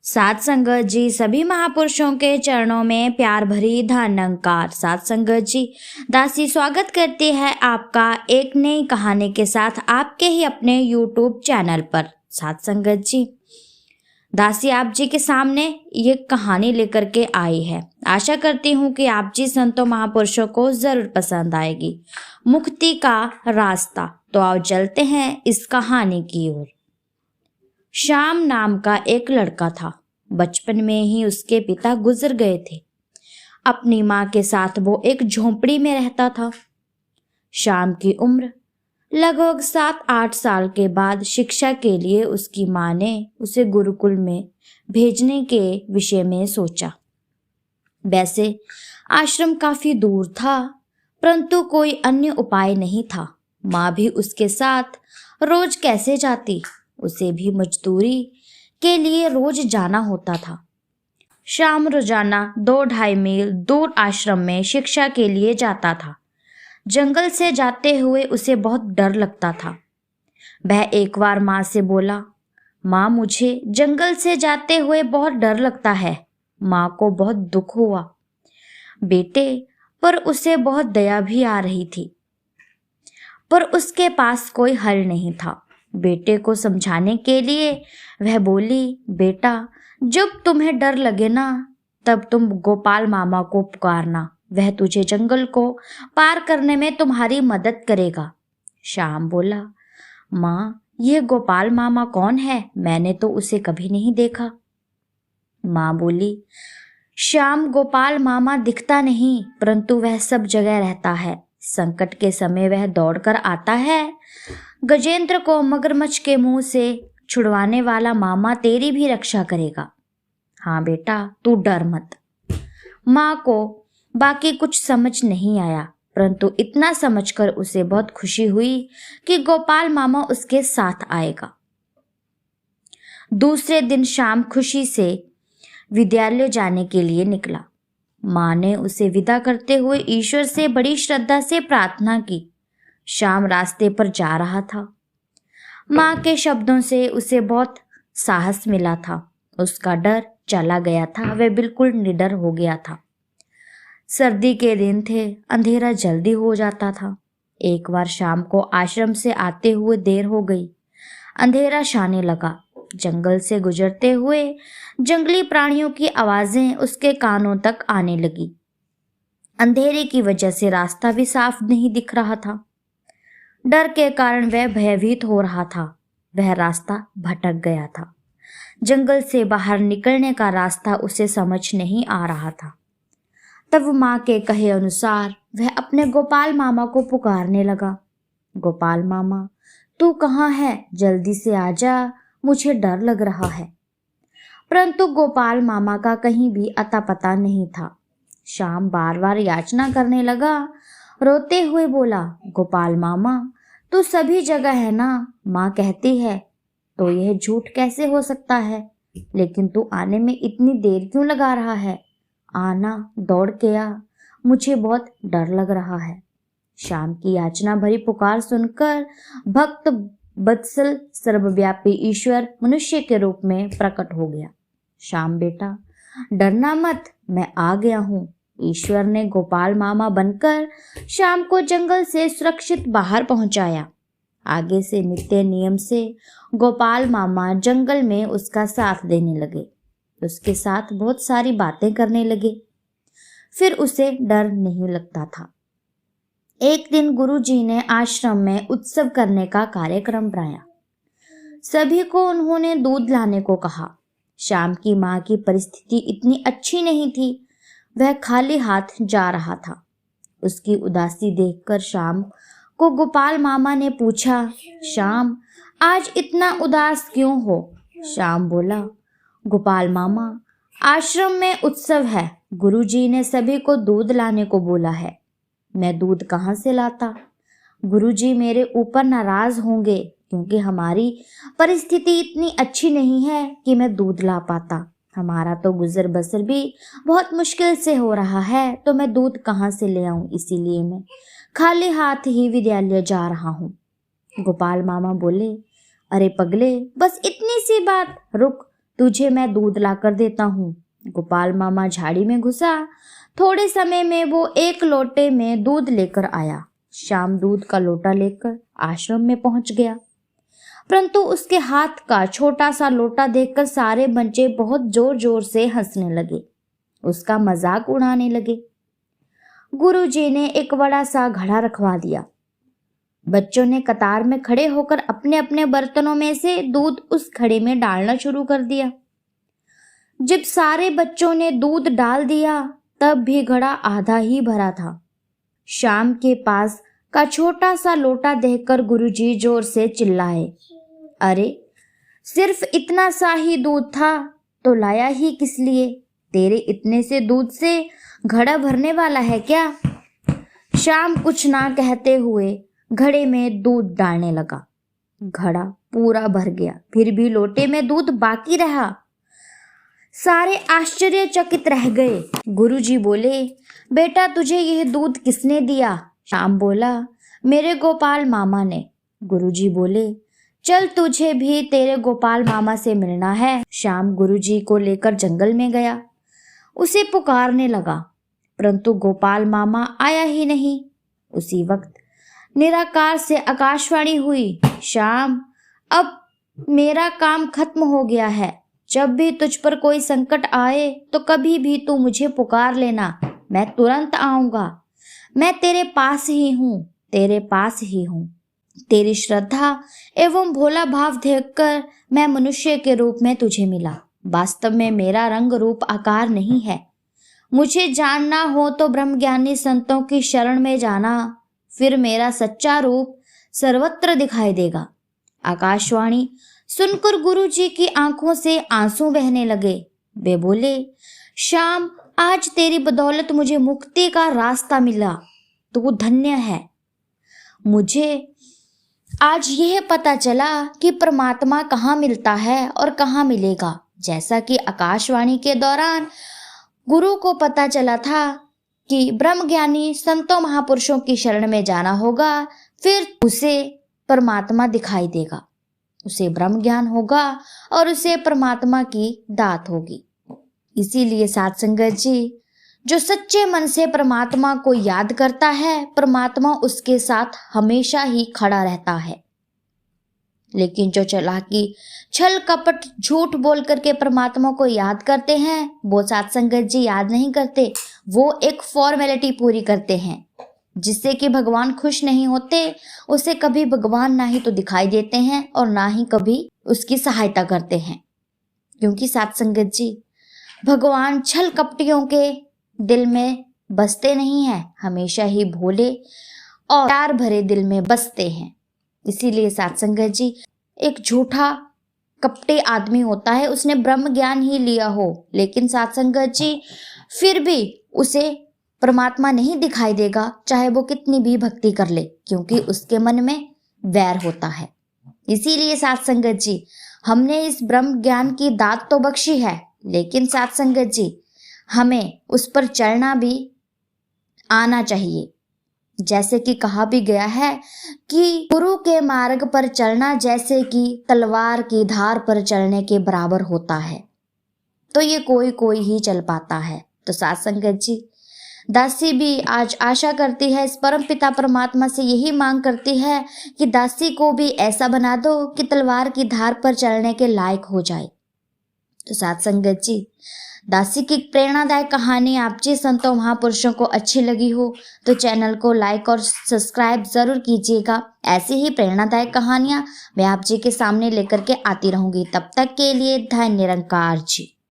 सात संगत जी सभी महापुरुषों के चरणों में प्यार भरी धन्यकार। सात संगत जी, दासी स्वागत करती है आपका एक नई कहानी के साथ आपके ही अपने YouTube चैनल पर। सात संगत जी, दासी आप जी के सामने ये कहानी लेकर के आई है। आशा करती हूँ कि आप जी संतों महापुरुषों को जरूर पसंद आएगी। मुक्ति का रास्ता। तो आओ चलते हैं इस कहानी की ओर। श्याम नाम का एक लड़का था। बचपन में ही उसके पिता गुजर गए थे। अपनी माँ के साथ वो एक झोंपड़ी में रहता था। श्याम की उम्र लगभग 7-8 साल के बाद शिक्षा के लिए उसकी माँ ने उसे गुरुकुल में भेजने के विषय में सोचा। वैसे आश्रम काफी दूर था, परंतु कोई अन्य उपाय नहीं था। माँ भी उसके साथ रोज कैसे जाती, उसे भी मजदूरी के लिए रोज जाना होता था। श्याम रोजाना 2-2.5 मील दूर आश्रम में शिक्षा के लिए जाता था। जंगल से जाते हुए उसे बहुत डर लगता था। वह एक बार माँ से बोला, माँ मुझे जंगल से जाते हुए बहुत डर लगता है। माँ को बहुत दुख हुआ बेटे, पर उसे बहुत दया भी आ रही थी, पर उसके पास कोई हल नहीं था। बेटे को समझाने के लिए वह बोली, बेटा जब तुम्हें डर लगे ना, तब तुम गोपाल मामा को पुकारना, वह तुझे जंगल को पार करने में तुम्हारी मदद करेगा। श्याम बोला, माँ यह गोपाल मामा कौन है? मैंने तो उसे कभी नहीं देखा। माँ बोली, श्याम गोपाल मामा दिखता नहीं, परंतु वह सब जगह रहता है। संकट के समय वह दौड़कर आता है। गजेंद्र को मगरमच्छ के मुंह से छुड़वाने वाला मामा तेरी भी रक्षा करेगा। हाँ बेटा, तू डर मत। माँ को बाकी कुछ समझ नहीं आया, परंतु इतना समझकर उसे बहुत खुशी हुई कि गोपाल मामा उसके साथ आएगा। दूसरे दिन शाम खुशी से विद्यालय जाने के लिए निकला। माँ ने उसे विदा करते हुए ईश्वर से बड़ी श्रद्धा से प्रार्थना की। शाम रास्ते पर जा रहा था। माँ के शब्दों से उसे बहुत साहस मिला था। उसका डर चला गया था। वह बिल्कुल निडर हो गया था। सर्दी के दिन थे, अंधेरा जल्दी हो जाता था। एक बार शाम को आश्रम से आते हुए देर हो गई। अंधेरा छाने लगा। जंगल से गुजरते हुए जंगली प्राणियों की आवाजें उसके कानों तक आने लगी। अंधेरे की वजह से रास्ता भी साफ नहीं दिख रहा था। डर के कारण वह भयभीत हो रहा था। वह रास्ता भटक गया था। जंगल से बाहर निकलने का रास्ता उसे समझ नहीं आ रहा था। तब माँ के कहे अनुसार वह अपने गोपाल मामा को पुकारने लगा। गोपाल मामा, तू कहाँ है? जल्दी से आजा, मुझे डर लग रहा है। परंतु गोपाल मामा का कहीं भी अता पता नहीं था। श्याम बार बार याचना करने लगा। रोते हुए बोला, गोपाल मामा तू सभी जगह है ना? माँ कहती है। तो यह झूठ कैसे हो सकता है? लेकिन तू आने में इतनी देर क्यों लगा रहा है? आना, दौड़ के आ, मुझे बहुत डर लग रहा है। श्याम की याचना भरी पुकार सुनकर भक्त वत्सल सर्वव्यापी ईश्वर मनुष्य के रूप में प्रकट हो गया। श्याम बेटा, डरना मत, मैं आ गया हूँ। ईश्वर ने गोपाल मामा बनकर श्याम को जंगल से सुरक्षित बाहर पहुंचाया। आगे से नित्य नियम से गोपाल मामा जंगल में उसका साथ देने लगे। उसके साथ बहुत सारी बातें करने लगे। फिर उसे डर नहीं लगता था। एक दिन गुरुजी ने आश्रम में उत्सव करने का कार्यक्रम बनाया। सभी को उन्होंने दूध लाने को कहा। श्याम की माँ की परिस्थिति इतनी अच्छी नहीं थी। वह खाली हाथ जा रहा था। उसकी उदासी देखकर श्याम को गोपाल मामा ने पूछा, श्याम आज इतना उदास क्यों हो? श्याम बोला, गोपाल मामा आश्रम में उत्सव है। गुरुजी ने सभी को दूध लाने को बोला है। मैं दूध कहाँ से लाता? गुरुजी मेरे ऊपर नाराज होंगे क्योंकि हमारी परिस्थिति इतनी अच्छी नहीं है कि मैं दूध ला पाता। हमारा तो गुजर बसर भी बहुत मुश्किल से हो रहा है, तो मैं दूध कहाँ से ले आऊं? इसीलिए मैं खाली हाथ ही विद्यालय जा रहा हूँ। गोपाल मामा बोले, अरे पगले, बस इतनी सी बात, रुक, तुझे मैं दूध लाकर देता हूँ। गोपाल मामा झाड़ी में घुसा। थोड़े समय में वो एक लोटे में दूध लेकर आया। श्याम दूध का लोटा लेकर आश्रम में पहुंच गया, परंतु उसके हाथ का छोटा सा लोटा देखकर सारे बच्चे बहुत जोर जोर से हंसने लगे, उसका मजाक उड़ाने लगे। गुरुजी ने एक बड़ा सा घड़ा रखवा दिया। बच्चों ने कतार में खड़े होकर अपने अपने बर्तनों में से दूध उस घड़े में डालना शुरू कर दिया। जब सारे बच्चों ने दूध डाल दिया तब भी घड़ा आधा ही भरा था। श्याम के पास का छोटा सा लोटा देखकर गुरुजी जोर से चिल्लाए, अरे सिर्फ इतना सा ही दूध था तो लाया ही किस लिए? तेरे इतने से दूध से घड़ा भरने वाला है क्या? श्याम कुछ ना कहते हुए घड़े में दूध डालने लगा। घड़ा पूरा भर गया, फिर भी लोटे में दूध बाकी रहा। सारे आश्चर्यचकित रह गए। गुरुजी बोले, बेटा तुझे यह दूध किसने दिया? श्याम बोला, मेरे गोपाल मामा ने। गुरुजी बोले, चल तुझे भी तेरे गोपाल मामा से मिलना है। श्याम गुरुजी को लेकर जंगल में गया। उसे पुकारने लगा, परंतु गोपाल मामा आया ही नहीं। उसी वक्त निराकार से आकाशवाणी हुई, श्याम अब मेरा काम खत्म हो गया है। जब भी तुझ पर कोई संकट आए तो कभी भी तू मुझे पुकार लेना, मैं तुरंत आऊंगा। मैं तेरे पास ही हूँ, तेरे पास ही हूँ। तेरी श्रद्धा एवं भोला भाव देखकर मैं मनुष्य के रूप में तुझे मिला। वास्तव में मेरा रंग रूप आकार नहीं है। मुझे जानना हो तो ब्रह्मज्ञानी संतों की शरण में जाना, फिर मेरा सच्चा रूप सर्वत्र दिखाई देगा। आकाशवाणी सुनकर गुरुजी की आंखों से आंसू बहने लगे। वे बोले, श्याम आज तेरी बदौलत मुझे मुक्ति का रास्ता मिला, तू धन्य है। मुझे आज यह पता चला कि परमात्मा कहाँ मिलता है और कहाँ मिलेगा। जैसा कि आकाशवाणी के दौरान गुरु को पता चला था कि ब्रह्मज्ञानी संतों महापुरुषों की शरण में जाना होगा, फिर उसे परमात्मा दिखाई देगा, उसे ब्रह्म ज्ञान होगा और उसे परमात्मा की दात होगी। इसीलिए साध संगत जी, जो सच्चे मन से परमात्मा को याद करता है, परमात्मा उसके साथ हमेशा ही खड़ा रहता है। लेकिन जो चालाकी, छल कपट, झूठ बोल करके परमात्मा को याद करते हैं, वो साध संगत जी याद नहीं करते, वो एक फॉर्मेलिटी पूरी करते हैं, जिससे कि भगवान खुश नहीं होते। उसे कभी भगवान ना ही तो दिखाई देते हैं और ना ही कभी उसकी सहायता करते हैं, क्योंकि साध संगत जी, भगवान छल कपटियों के दिल में बसते नहीं हैं, हमेशा ही भोले और प्यार भरे दिल में बसते हैं। इसीलिए साध संगत जी, एक झूठा कपटी आदमी होता है, उसने ब्रह्म ज्ञान ही लिया हो, लेकिन साध संगत जी फिर भी उसे परमात्मा नहीं दिखाई देगा, चाहे वो कितनी भी भक्ति कर ले, क्योंकि उसके मन में वैर होता है। इसीलिए साध संगत जी, हमने इस ब्रह्म ज्ञान की दात तो बख्शी है, लेकिन साध संगत जी हमें उस पर चलना भी आना चाहिए। जैसे कि कहा भी गया है कि गुरु के मार्ग पर चलना जैसे कि तलवार की धार पर चलने के बराबर होता है, तो ये कोई कोई ही चल पाता है। तो साध संगत जी, दासी भी आज आशा करती है, इस परम पिता परमात्मा से यही मांग करती है कि दासी को भी ऐसा बना दो कि तलवार की धार पर चलने के लायक हो जाए। तो साध संगत जी, दासी की प्रेरणादायक कहानी आप जी संतों महापुरुषों को अच्छी लगी हो तो चैनल को लाइक और सब्सक्राइब जरूर कीजिएगा। ऐसी ही प्रेरणादायक कहानियां मैं आप जी के सामने लेकर के आती रहूंगी। तब तक के लिए धन्य निरंकार जी।